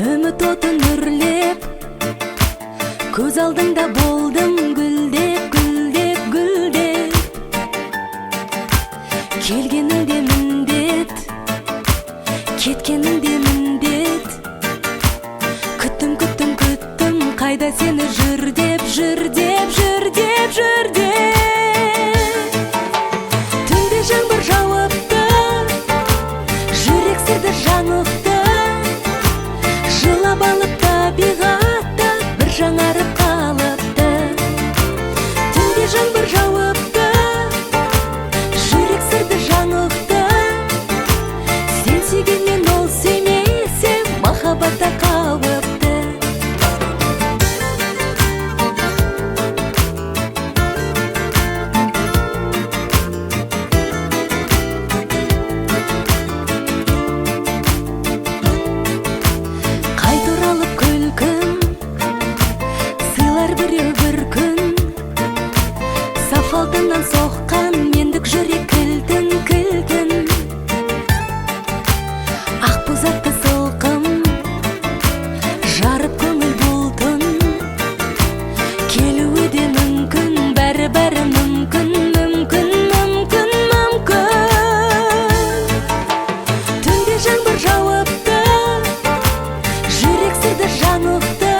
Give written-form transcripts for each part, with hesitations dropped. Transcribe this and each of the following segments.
үміт отын үрлеп, көз алдыңда болдым гүлдеп, гүлдеп, гүлдеп. Келгеніңде міндет, кеткеніңде міндет. Күттім, күттім, күттім, қайда сені жүр деп, жүр деп, жүр деп, жүр деп. Түнде жаңбыр жауыпты, жүрек сырды жаңылтты. Жылап алып табиғатта бір жаңарып қалыпты. Түнде жаңбыр жауыпты, жүрек сырды жаңылтты. Сен сүйгенмен ол сүймесе, махаббатта қауіпті. Алдынан соққан мендік жүрек кілтін, кілтін. Ақ бұзатты сылқым, жарып көңіл бұлтын. Келуі де мүмкін, бәрі мүмкін, мүмкін, мүмкін, мүмкін. Түнде жаңбыр жауыпты, жүрек сырды жаңылтты.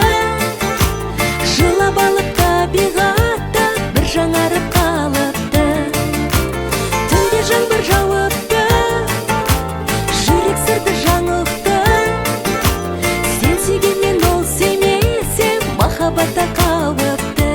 Жылап алып табиғатта бір жаңарып қалыпты. Түнде жаңбыр жауыпты, жүрек сырды жаңылтты. Сен сүйгенмен ол сүймесе, махаббатта қауіпті.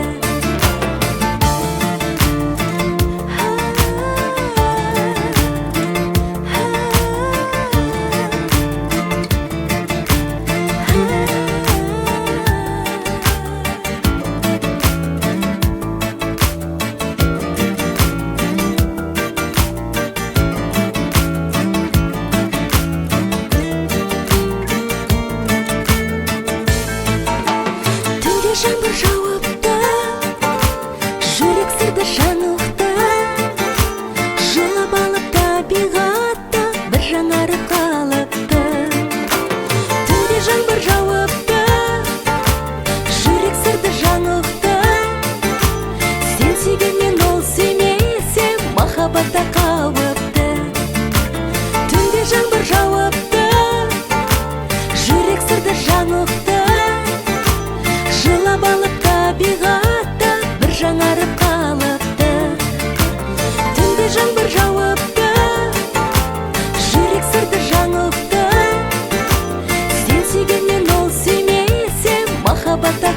Жаңбыр жауыпты, жүрек сырды жаңылтты. Жылап алып табиғатта бір жаңарып қалыпты. Түнде жаңбыр жауыпты, жүрек сырды жаңылтты. Сен сүйгенмен ол сүймесе, махаббатта қауіпті. Түнде жаңбыр жауыпты, жүрек сырды жаңылтты. Жылап алып табиғатта бір жаңарып қалыпты. Түнде жаңбыр жауыпты, жүрек сырды жаңылтты. Сен сүйгенмен ол сүймесе, махаббатта